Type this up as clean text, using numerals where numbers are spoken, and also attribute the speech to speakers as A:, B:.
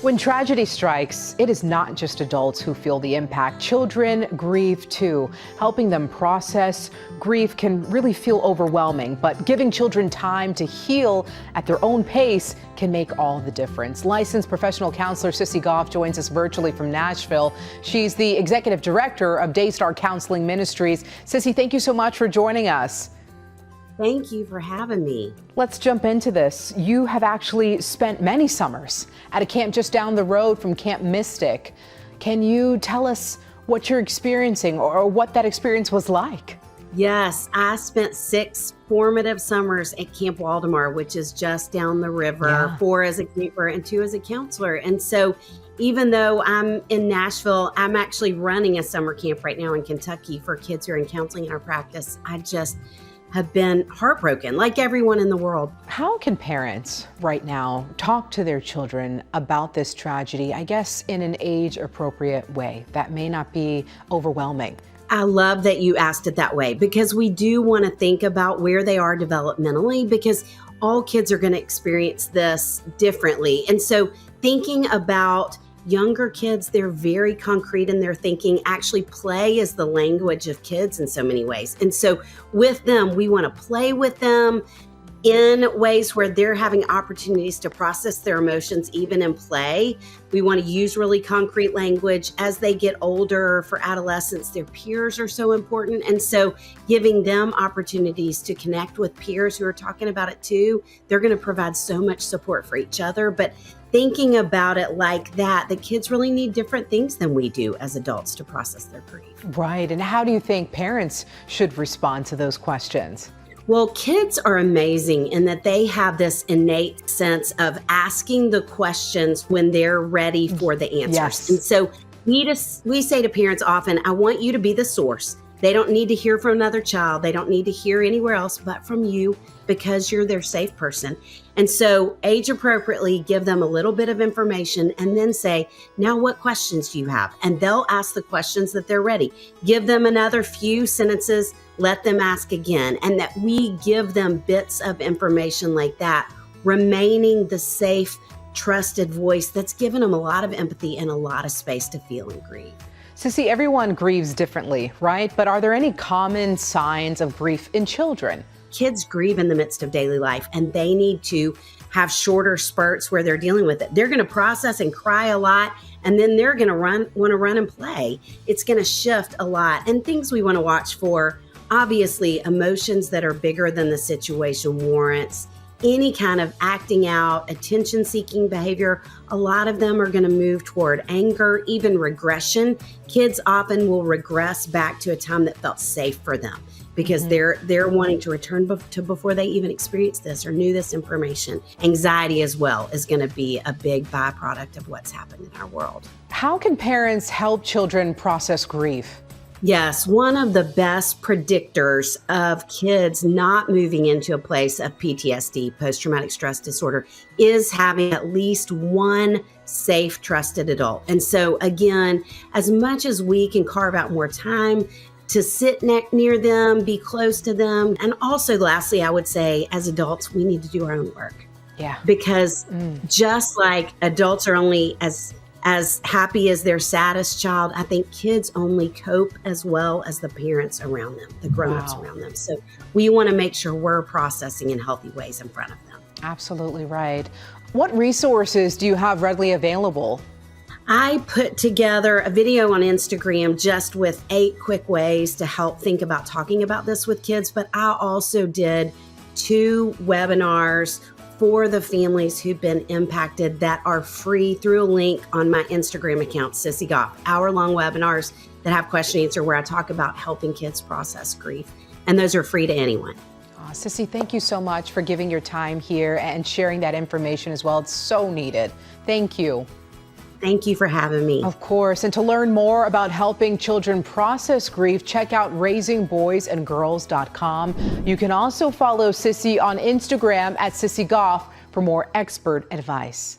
A: When tragedy strikes, it is not just adults who feel the impact. Children grieve too. Helping them process grief can really feel overwhelming, but giving children time to heal at their own pace can make all the difference. Licensed professional counselor Sissy Goff joins us virtually from Nashville. She's the executive director of Daystar Counseling Ministries. Sissy, thank you so much for joining us.
B: Thank you for having me.
A: Let's jump into this. You have actually spent many summers at a camp just down the road from Camp Mystic. Can you tell us what you're experiencing or what that experience was like?
B: Yes, I spent 6 formative summers at Camp Waldemar, which is just down the river, 4 as a camper and 2 as a counselor. And so even though I'm in Nashville, I'm actually running a summer camp right now in Kentucky for kids who are in counseling in our practice. I just have been heartbroken, like everyone in the world.
A: How can parents right now talk to their children about this tragedy, I guess in an age-appropriate way that may not be overwhelming?
B: I love that you asked it that way, because we do want to think about where they are developmentally, because all kids are going to experience this differently. And so thinking about younger kids, they're very concrete in their thinking. Actually, play is the language of kids in so many ways. And so with them, we want to play with them in ways where they're having opportunities to process their emotions, even in play. We want to use really concrete language. As they get older, for adolescents, their peers are so important. And so giving them opportunities to connect with peers who are talking about it too, they're going to provide so much support for each other. But thinking about it like that, the kids really need different things than we do as adults to process their grief.
A: Right. And how do you think parents should respond to those questions?
B: Well, kids are amazing in that they have this innate sense of asking the questions when they're ready for the answers.
A: Yes.
B: And so we say to parents often, I want you to be the source. They don't need to hear from another child. They don't need to hear anywhere else but from you, because you're their safe person. And so age appropriately, give them a little bit of information and then say, now what questions do you have? And they'll ask the questions that they're ready. Give them another few sentences, let them ask again. And that we give them bits of information like that, remaining the safe, trusted voice that's given them a lot of empathy and a lot of space to feel and grieve.
A: Sissy, everyone grieves differently, right? But are there any common signs of grief in children?
B: Kids grieve in the midst of daily life, and they need to have shorter spurts where they're dealing with it. They're going to process and cry a lot, and then they're going to want to run and play. It's going to shift a lot. And things we want to watch for, obviously, emotions that are bigger than the situation warrants. Any kind of acting out, attention-seeking behavior, a lot of them are going to move toward anger, even regression. Kids often will regress back to a time that felt safe for them, because they're wanting to return to before they even experienced this or knew this information. Anxiety as well is going to be a big byproduct of what's happened in our world.
A: How can parents help children process grief?
B: Yes, one of the best predictors of kids not moving into a place of PTSD, post-traumatic stress disorder, is having at least one safe, trusted adult. And so again, as much as we can carve out more time to sit near them, be close to them. And also, lastly, I would say, as adults, we need to do our own work.
A: Yeah.
B: Because just like adults are only as happy as their saddest child, I think kids only cope as well as the parents around them, the grown-ups around them. So we want to make sure we're processing in healthy ways in front of them.
A: Absolutely right. What resources do you have readily available?
B: I put together a video on Instagram just with 8 quick ways to help think about talking about this with kids. But I also did 2 webinars for the families who've been impacted that are free through a link on my Instagram account, Sissy Goff. Hour-long webinars that have question and answer where I talk about helping kids process grief. And those are free to anyone.
A: Sissy, thank you so much for giving your time here and sharing that information as well. It's so needed. Thank you.
B: Thank you for having me.
A: Of course. And to learn more about helping children process grief, check out raisingboysandgirls.com. You can also follow Sissy on Instagram at Sissy Goff for more expert advice.